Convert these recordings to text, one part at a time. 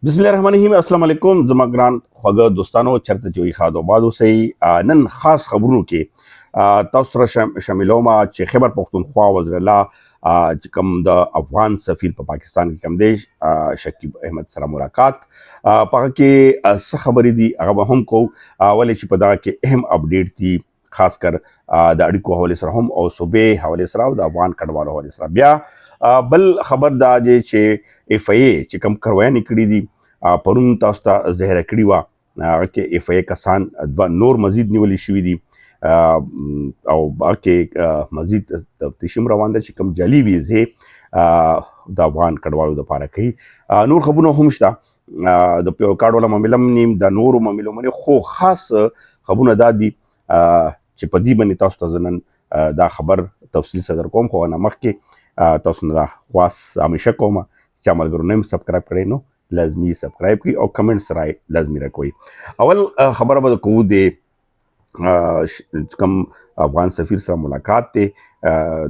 बिस्मिल्लाहिर्रहमानिर्रहीम अस्सलाम वालेकुम जमा ग्रान ख्वागा दोस्तानो चरते जोई खादो बादो से नन खास खबरों के तौसर शमिलोमा चे खैबर पख्तूनख्वा वज़रल्ला कम द अफगान सफ़ीर पर पाकिस्तान के कम देश शकीब अहमद सरा मुलाकात पाक के खबरी दी अगब हम को वाले चिपदा के अहम अपडेट थी खासकर द अड़िको हवाले सर हम और सुबह हवाले सर द अफगान कड़वालो हवाले सर बिया बल खबर दा जे चे एफआईए चे कम करवाया निकड़ी दी परुन तास्ता जहर कड़ी वा के एफआईए कसान नूर मजीद निवली शवी दी او باکه مزید تفتیشم روان ده چې کوم جعلي ویزې د افغان کډوالو لپاره کوي نور خبرونه هم شته د پیو کارت ولا معاملې نیم د نورو معاملو باندې خو خاص خبرونه دادي چې په دې باندې تاسو ته زنن دا خبر تفصیل صدر کوم خو انا مخکې تاسو نه خاص همیشه کوم چې عملګرو نیم سبسکرایب کړئ نو لازمی سبسکرایب کړئ او کمنټس راي لازمی راکوي اول خبره به کوو د کم افغان سفیر سره ملاقات ته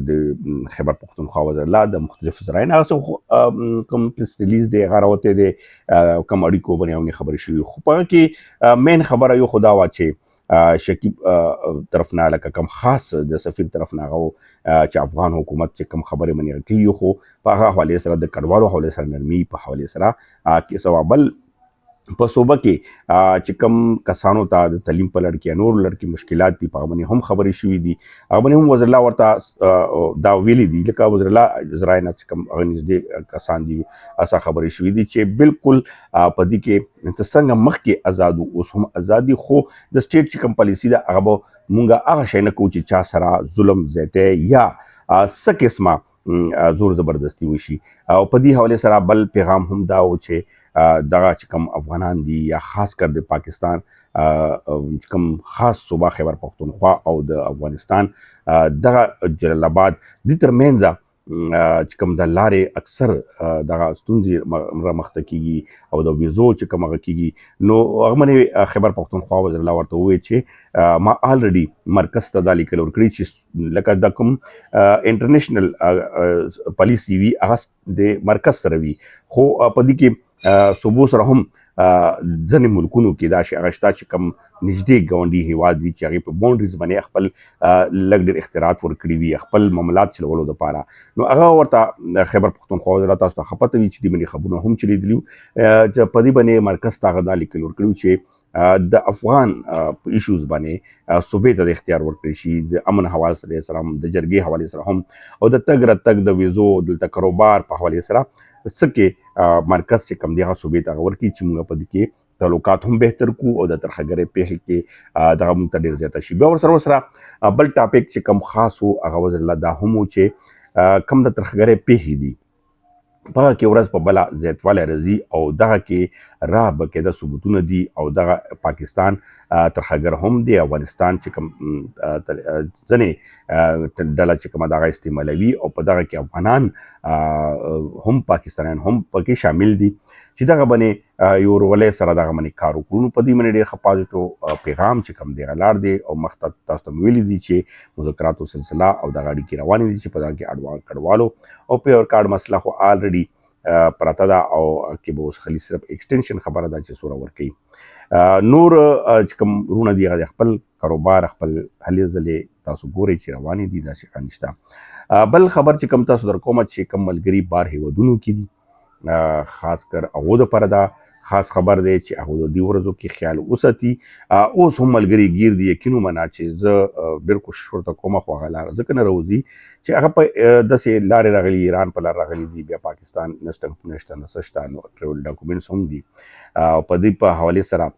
د خیبر پختونخوا وزارت د مختلف ذرایع نه کوم پریس ریلیز دی غراوته دی کوم اړیکو باندې خبرې شوې خو په کې مین خبره یو خدا وا چې شکیب طرف نه لکه کم خاص د سفیر طرف نه غو چې افغان حکومت چې کم خبره منی کوي خو په هغه حواله سره د کډوالو حواله سره نرمي په حواله سره کې سوابل په صوبه کې چې کم کسانو ته د تعلیم په لړ کې نور لړ کې مشکلات دي په باندې هم خبرې شوې دي هغه باندې هم وزیر الله ورته دا ویلي دي لکه وزیر الله ذرایع نه چې کم نږدې کسان دي اسا خبرې شوې دي چې بالکل په دې کې څنګه مخکې آزاد اوس هم آزادي خو د سټیټ چې کم پالیسي ده هغه مونږه هغه شی نه کوو چې چا سره ظلم زیاته یا څه قسمه زور زبردستی وشي او په دې حواله سره بل پیغام هم دا و چې دغه چې کم افغانان دي یا خاص کر د پاکستان کم خاص صوبه خیبر پختونخوا او د افغانستان دغه جلال آباد د ترمنځ چې کوم د لارې اکثر دغه ستونزې رامخته کیږي او د ویزو چې کوم هغه کیږي نو هغه باندې خیبر پختونخوا وزیر الله ورته وویل چې ما الریډي مرکز ته دا لیکل ورکړي چې لکه د کوم انټرنیشنل پالیسي وي هغه د مرکز سره وي خو په دې کې صوبو سره هم ځینې ملکونو کې دا شی هغه شته چې کوم نږدې ګاونډي هیواد وي چې هغې په باونډریز باندې خپل لږ ډېر اختیارات ورکړي وي خپل معاملات چلولو دپاره نو هغه ورته خیبر پختونخوا وزارت تاسو ته ښه پته وي چې دې باندې خبرونه هم چلیدلي وو چې په دې باندې مرکز ته هغه دا لیکل ورکړي چې د افغان په ایشوز باندې صوبې ته د اختیار ورکړي شي د امن حواله سره هم د جرګې حوالې سره هم او د تګ راتګ د ویزو دلته کاروبار په حوالې سره څه کې مرکز چې کم دی هغه صوبې ته ورکړي چې موږ په دې کې تعلقات هم بهتر کو او د ترخګرې پیښې کې دغه موږ ته ډېر زیاته شي بیا ورسره بل ټاپک چې کم خاص و هغه وزیر الله دا هم و چې کم د ترخګرې پیښې دي په کې ورځ په بله زیاتوالی راځي او دغه کې بقاعده ثبوتونه دي او دغه پاکستان ترخګر هم دی افغانستان چې کوم ځینې ډله چې کومه دغه استعمالوي او په دغه کې افغانان هم پاکستانیان هم پکې شامل دي چې دغه باندې یو ورولې سره دغه باندې کار وکړو په دې باندې ډېر ښه پازیټیو پیغام چې کوم دی غلار دی او مخته تاسو ته ویلي دي چې مذاکراتو سلسله او دغه اړیکې روانې دي چې په دغه کې کډوالو او پیور کارت مسله خو الریډي پراته ده او کې به اوس خالي صرف ایکسټنشن خبره ده چې سوره ورکوي نور چې کوم رونه دي هغه خپل کاروبار خپل هلې ځلې تاسو ګورئ چې روانې دي داسې ښه نشته بل خبر چې کوم تاسو در کومه چې کوم ملګري بار هیوادونو کې دي خاص کر هغو دپاره دا خاص خبر دی چې هغه د دې ورځو کې خیال وساتي اوس هم ملګري ګیر دي یقین ومنه چې زه ډېر کوشش ورته کوم خو هغه لاره ځکه نه راوځي چې هغه په داسې لارې راغلي ایران په لار راغلي دي بیا پاکستان نشته نسه شته نو ټریول ډاکومنټس هم دي په دې په حوالې سره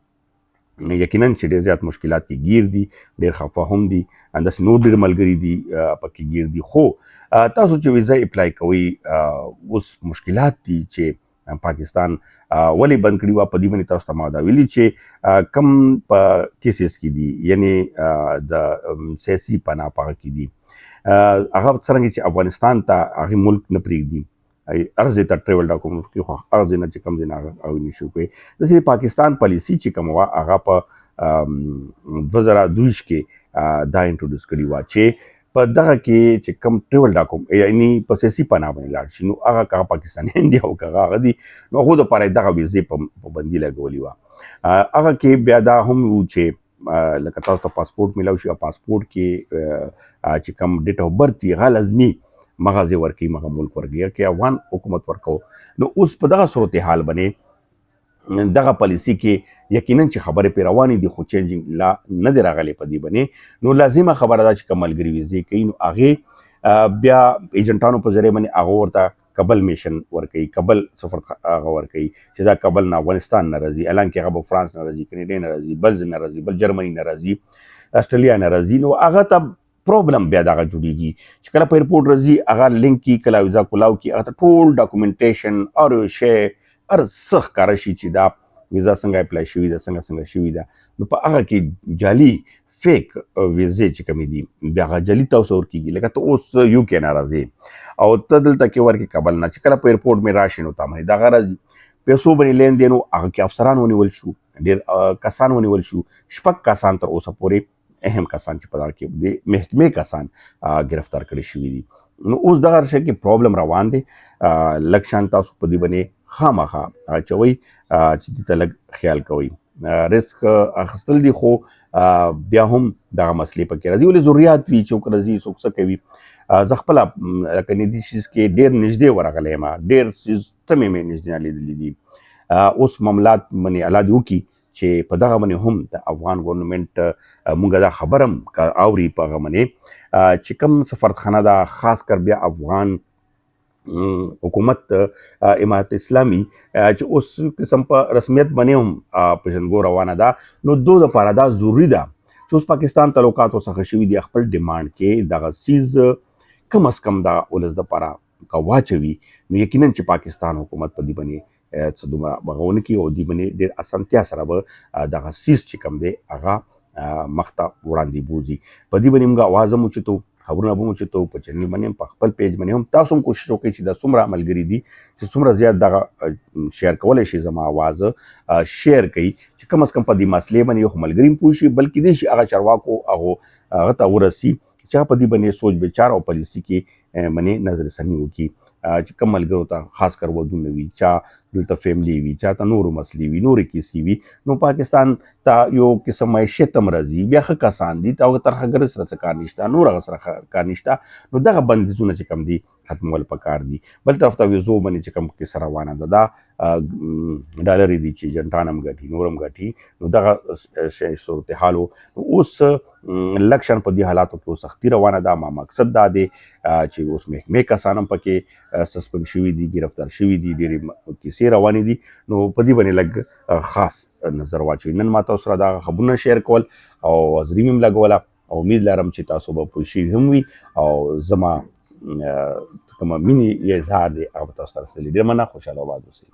یقینا چې ډېر زیات مشکلات کې ګیر دي ډېر خفه هم دي همداسې نور ډېر ملګري دي پکې ګیر دي خو تاسو چې ویزا اپلای کوئ اوس مشکلات دي چې پاکستان ولې بند کړي وه په دې باندې تاسو ته ما دا ویلي چې کم په کیسز کې دي یعنې د سیاسي پناه په هغه کې دي هغه څرنګه چې افغانستان ته هغې ملک نه پرېږدي ارزه ته ټریول ډاکومنټ کې خو ارزه نه چې کم دی نه او نشو کوي د پاکستان پالیسی چې کوم وا هغه په 2022 کې دا انټروډوس کړی و چې په دغه کې چې کم ټریول ډاکوم یعنی په سیاسي پناه باندې لاړ شي نو هغه که پاکستانیان دي او که هغه دي نو هغو دپاره یې دغه ویزې په بندي لګولې وه. هغه کې بیا دا هم و چې لکه تاسو ته پاسپورټ میلاو شي او پاسپورټ کې چې کم ډیټ اف برت وي هغه لازمي مغازې ورکوي مغه ملک ورکوي کې افغان حکومت ورکو. نو اوس په دغه صورتحال باندې دغه پالیسي کې یقینا چې خبرې پې روانې دي خو چینجینګ لا نه دی راغلی په دې باندې. نو لازمه خبره ده چې که ملګري ویزې کوي نو هغې بیا ایجنټانو په ذریعه باندې هغه ورته کبل میشن ورکوي کبل سفر هغه ورکوي چې دا کبل نه افغانستان نه راځي حالانکې هغه به فرانس نه راځي کینیډا نه راځي بل نه راځي بل جرمني نه راځي استرالیا نه راځي. نو هغه ته پرابلم بیا دغه جوړیږي چې کله په ایرپورټ راځي هغه لینک کی کله ویزا کولاو کی هغه ته ټول ډاکومنټیشن او شی هر څه ښکاره شي چې دا ویزا څنګه اپلای شوي ده څنګه شوي ده. نو په هغه کې جعلي فیک ویزې چې کومې دي د هغه جعلي تاسو ورکېږي لکه ته اوس یو کې نه راځې او ته دلته کې ورکې کابل نه چې کله په ایرپورټ مې راشي نو تا باندې دغه راځي پیسو باندې لین دین هغه کې افسران ونیول شو ډېر کسان ونیول شو 6 کسان تر اوسه پورې اهم کسان چې په دغه کې د محکمې کسان ګرفتار کړي شوي دي. نو اوس دغه شی کې پرابلم روان دی لږ شان تاسو په دې باندې خامخا اچوئ چې دې ته لږ خیال کوئ. رسک اخیستل دي خو بیا هم دغه مسلې پکې راځي ولې ضروریات وي څوک راځي څوک څه کوي. زه خپله لکه ندي شیز کې ډېر نږدې ورغلی یم ډېر څیز ته مې نږدې لیدلي دي. اوس معاملات باندې الله دې وکړي چې په دغه باندې هم د افغان ګورنمنټ مونږ دا خبر هم اوري په هغه باندې چې کوم سفارتخانه ده خاص کر بیا افغان حکومت امارت اسلامي چې اوس قسم په رسمیت باندې هم پیژنګو روانه ده نو دو دپاره دا ضروري ده چې اوس پاکستان تعلقاتو څخه شوي دي خپل ډیمانډ کې دغه څیز کم از کم د ولس دپاره که واچوي نو یقینا چې پاکستان حکومت په دې باندې څه دومره بغونه کوي او دې باندې ډېر اسانتیا سره به دغه څیز چې کوم دی هغه مخته وړاندې بوځي. په دې باندې موږ اواز هم اوچتو خبرونه به هم اوچتو په چینل باندې هم په خپل پیج باندې هم تاسو هم کوشش وکړئ چې دا څومره ملګري دي چې څومره زیات دغه شیر کولی شي زما اواز شیر کوي چې کم از کم په دې مسلې باندې یو خو ملګري هم پوه شي بلکې دې شي هغه چارواکو هغه ته ورسي چې په دې باندې سوچ بچار او پالیسي کې باندې نظر ثاني وکړي چې کوم ملګرو ته خاص کر ودونه وي چا دلته فیملی وي چا ته نورو مسلې وي نورې کیسې وي نو پاکستان ته یو قسم معیشت هم راځي بیا ښه کسان دي ته هغه ترخګرۍ سره څه کار نشته نور هغه سره کار نشته نو دغه بندیزونه چې کوم دي ختمول پکار دي. بل طرف ته ویزو باندې چې کوم کیسه روانه ده دا ډالرې دي چې ایجنټان هم ګټي نور هم ګټي نو دغه صورتحال اوس لږ شان په دې حالاتو کې سختي روانه ده ما مقصد دا دی چې اوس محکمې کسان هم پکې سسپند شوي دي ګرفتار شوي دي ډېرې کیسې روانې دي نو په دې باندې لږ خاص نظر واچوي. نن ما تاسو سره دا خبرونه شیر کول او زریم هم لګوله او امید لرم چې تاسو به پوه شوي هم وي او زما کومه مینې اظهار دی هغه به تاسو ته رسېدلی. ډېر مننه خوشحاله آباد اوسئ.